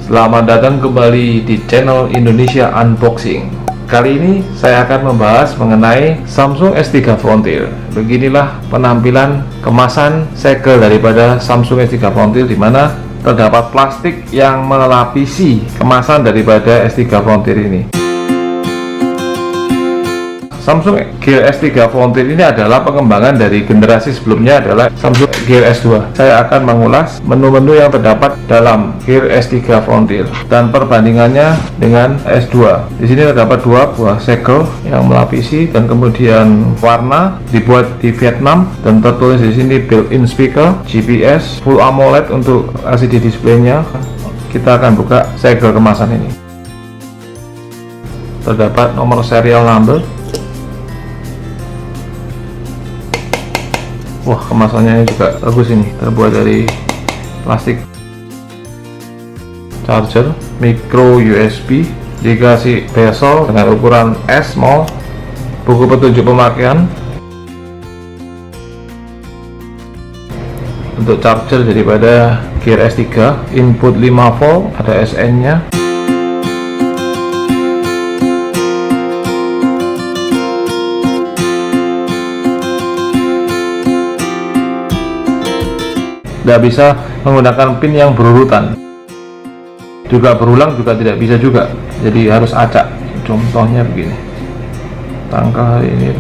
Selamat datang kembali di channel Indonesia Unboxing. Kali ini saya akan membahas mengenai Samsung S3 Frontier. Beginilah penampilan kemasan segel daripada Samsung S3 Frontier, di mana terdapat plastik yang melapisi kemasan daripada S3 Frontier ini. Samsung Gear S3 Frontier ini adalah pengembangan dari generasi sebelumnya adalah Samsung Gear S2. Saya akan mengulas menu-menu yang terdapat dalam Gear S3 Frontier dan perbandingannya dengan S2. Di sini terdapat dua buah segel yang melapisi dan kemudian warna, dibuat di Vietnam dan tertulis di sini built-in speaker, GPS, full AMOLED untuk LCD display-nya. Kita akan buka segel kemasan ini. Terdapat nomor serial number. Wah, kemasannya juga bagus, ini terbuat dari plastik. Charger micro USB, dikasih bezel dengan ukuran S small, buku petunjuk pemakaian. Untuk charger daripada Gear S3, input 5 volt, ada SN nya. Tidak bisa menggunakan pin yang berurutan, juga berulang juga tidak bisa juga, jadi harus acak. Contohnya begini, tanggal hari ini,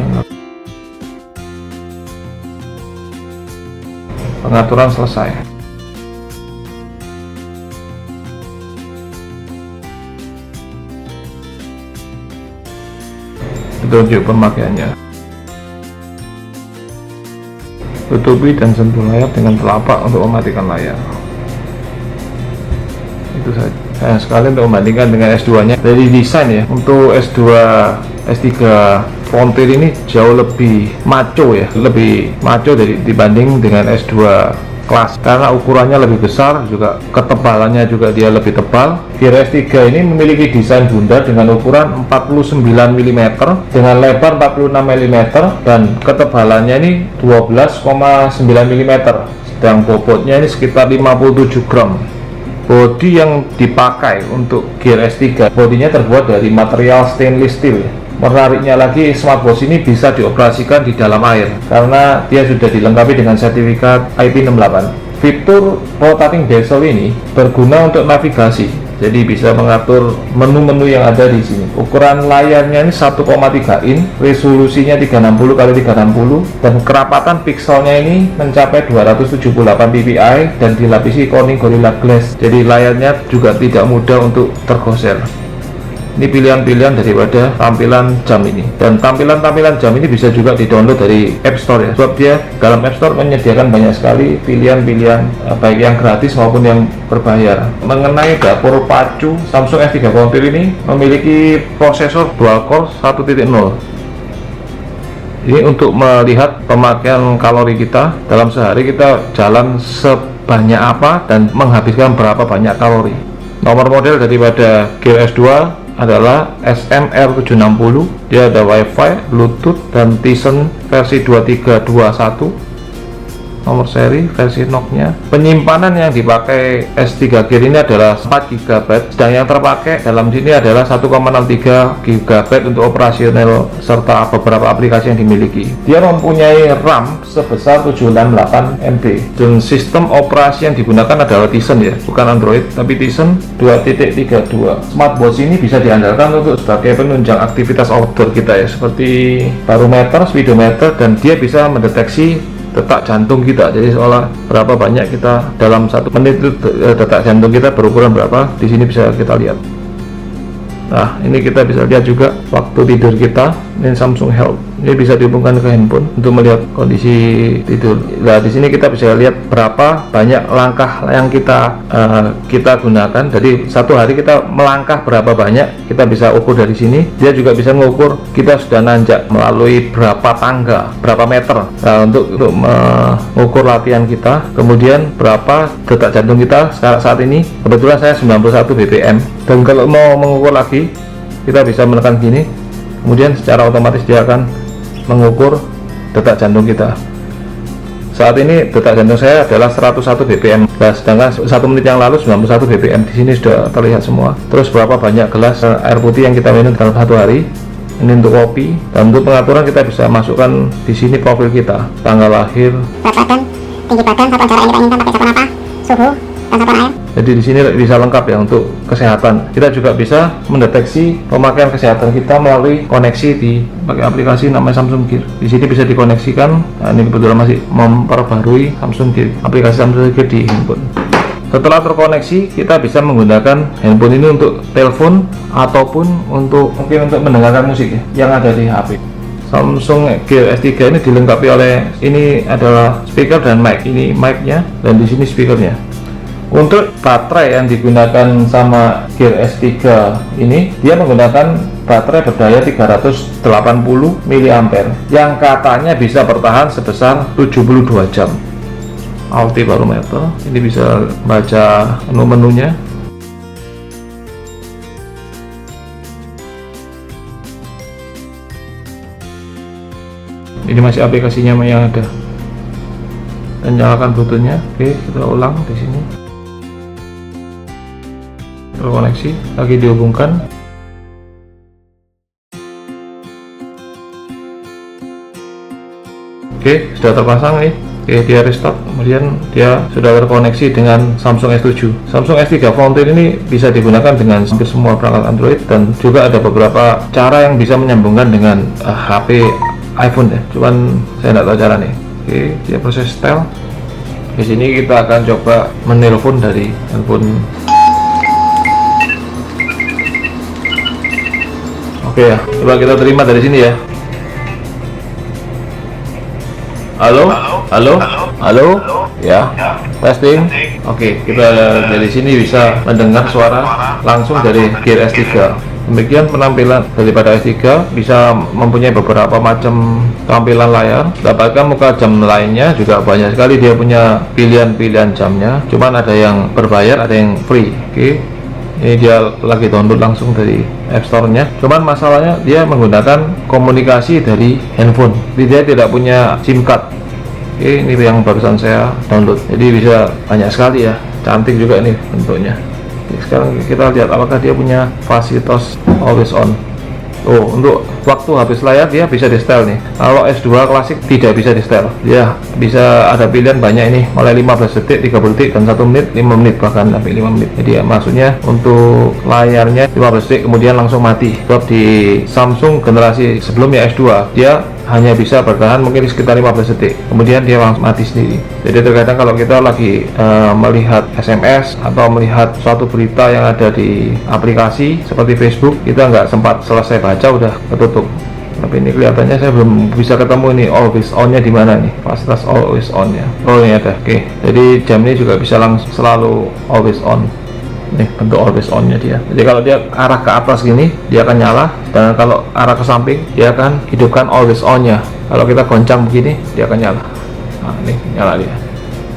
pengaturan selesai. Petunjuk pemakaiannya. Tutupi dan sentuh layar dengan telapak untuk mematikan layar. Itu saja. Sayang sekali untuk membandingkan dengan S2 nya. Dari desain ya, untuk S3 Frontier ini jauh lebih maco ya, lebih maco dibanding dengan S2 kelas, karena ukurannya lebih besar, juga ketebalannya juga dia lebih tebal. Gear S3 ini memiliki desain bundar dengan ukuran 49 mm dengan lebar 46 mm dan ketebalannya ini 12,9 mm, sedang bobotnya ini sekitar 57 gram. Bodi yang dipakai untuk Gear S3, bodinya terbuat dari material stainless steel. Menariknya lagi, smartwatch ini bisa dioperasikan di dalam air karena dia sudah dilengkapi dengan sertifikat IP68. Fitur rotating bezel ini berguna untuk navigasi, jadi bisa mengatur menu-menu yang ada di sini. Ukuran layarnya ini 1,3 in, resolusinya 360x360 dan kerapatan pixelnya ini mencapai 278 ppi dan dilapisi Corning Gorilla Glass. Jadi layarnya juga tidak mudah untuk tergosel. Ini pilihan-pilihan daripada tampilan jam ini, dan tampilan-tampilan jam ini bisa juga di-download dari App Store ya, sebab dia dalam App Store menyediakan banyak sekali pilihan-pilihan baik yang gratis maupun yang berbayar. Mengenai dapur pacu, Samsung S3 Frontier ini memiliki prosesor dual core 1.0. Ini untuk melihat pemakaian kalori kita dalam sehari, kita jalan sebanyak apa dan menghabiskan berapa banyak kalori. Nomor model daripada Gear S2 adalah SMR760. Dia ada WiFi, Bluetooth dan Tizen versi 2321. Nomor seri, versi NOC-nya. Penyimpanan yang dipakai S3 Gear ini adalah 4 GB, sedang yang terpakai dalam sini adalah 1,63 GB untuk operasional serta beberapa aplikasi yang dimiliki. Dia mempunyai RAM sebesar 768 MB dan sistem operasi yang digunakan adalah Tizen ya, bukan Android tapi Tizen 2.32. Smartwatch ini bisa diandalkan untuk sebagai penunjang aktivitas outdoor kita ya, seperti barometer, speedometer, dan dia bisa mendeteksi detak jantung kita. Jadi seolah berapa banyak kita dalam 1 menit itu detak jantung kita berukuran berapa, di sini bisa kita lihat. Nah, ini kita bisa lihat juga waktu tidur kita. Ini Samsung Health, ini bisa dihubungkan ke handphone untuk melihat kondisi tidur. Nah, di sini kita bisa lihat berapa banyak langkah yang kita gunakan. Jadi satu hari kita melangkah berapa banyak, kita bisa ukur dari sini. Dia juga bisa mengukur kita sudah nanjak melalui berapa tangga, berapa meter. Nah, untuk mengukur latihan kita, kemudian berapa detak jantung kita saat ini. Kebetulan saya 91 bpm, dan kalau mau mengukur lagi kita bisa menekan gini, kemudian secara otomatis dia akan mengukur detak jantung kita. Saat ini detak jantung saya adalah 101 BPM. Nah, sedangkan 1 menit yang lalu 91 BPM. Di sini sudah terlihat semua. Terus berapa banyak gelas air putih yang kita minum dalam 1 hari. Ini untuk kopi. Dan untuk pengaturan kita bisa masukkan di sini profil kita, tanggal lahir, berat badan, tinggi badan, satuan darah yang kita inginkan pakai satuan apa, suhu, dan satuan air. Jadi di sini bisa lengkap ya untuk kesehatan. Kita juga bisa mendeteksi pemakaian kesehatan kita melalui koneksi di pakai aplikasi namanya Samsung Gear. Di sini bisa dikoneksikan. Nah, ini kebetulan masih memperbarui Samsung Gear, aplikasi Samsung Gear di handphone. Setelah terkoneksi, kita bisa menggunakan handphone ini untuk telepon ataupun mungkin untuk mendengarkan musik ya, yang ada di HP. Samsung Gear S3 ini dilengkapi oleh, ini adalah speaker dan mic. Ini mic-nya dan di sini speakernya. Untuk baterai yang digunakan sama Gear S3 ini, dia menggunakan baterai berdaya 380 mAh yang katanya bisa bertahan sebesar 72 jam. Altibarometer, ini bisa baca menu-menunya. Ini masih aplikasinya yang ada. Dan nyalakan bluetoothnya. Oke, kita ulang di sini. Terkoneksi, lagi dihubungkan. Oke, sudah terpasang nih. Oke, dia restart, kemudian dia sudah terkoneksi dengan Samsung S7. Samsung S3 Frontier ini bisa digunakan dengan hampir semua perangkat Android, dan juga ada beberapa cara yang bisa menyambungkan dengan HP iPhone ya. Cuman saya tidak tahu cara nih. Oke, dia proses setel. Di sini kita akan coba menelpon dari handphone. Oke ya, coba kita terima dari sini ya. Halo, halo, halo, ya, testing. Oke, kita dari sini bisa mendengar suara langsung dari Gear S3. Demikian penampilan daripada S3, bisa mempunyai beberapa macam tampilan layar. Dapatkan muka jam lainnya juga banyak sekali, dia punya pilihan-pilihan jamnya. Cuman ada yang berbayar, ada yang free. Oke. Ini dia lagi download langsung dari App Store-nya. Cuman masalahnya dia menggunakan komunikasi dari handphone. Dia tidak punya SIM card. Oke, ini yang barusan saya download. Jadi bisa banyak sekali ya. Cantik juga ini bentuknya. Oke, sekarang kita lihat apakah dia punya fasilitas always on. Oh, untuk waktu habis layar dia bisa di setel nih. Kalau S2 klasik tidak bisa di setel. Ya, bisa ada pilihan banyak ini, mulai 15 detik, 30 detik, dan 1 menit, 5 menit, bahkan sampai 5 menit. Jadi ya, maksudnya untuk layarnya 15 detik kemudian langsung mati. Sebab di Samsung generasi sebelumnya S2 dia hanya bisa bertahan mungkin sekitar 15 detik, kemudian dia langsung mati sendiri. Jadi terkadang kalau kita lagi melihat SMS atau melihat suatu berita yang ada di aplikasi seperti Facebook, kita nggak sempat selesai baca udah ketutup. Tapi ini kelihatannya saya belum bisa ketemu ini always on-nya di mana nih, fasilitas always on-nya. Oh, ini ada. Oke, jadi jam ini juga bisa langsung selalu always on. Nih bentuk always on-nya dia. Jadi kalau dia arah ke atas gini, dia akan nyala, dan kalau arah ke samping, dia akan hidupkan always on-nya. Kalau kita goncang begini, dia akan nyala. Nah, ini nyala dia.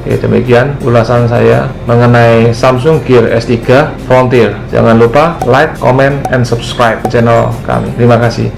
Oke, demikian ulasan saya mengenai Samsung Gear S3 Frontier. Jangan lupa like, comment, and subscribe channel kami. Terima kasih.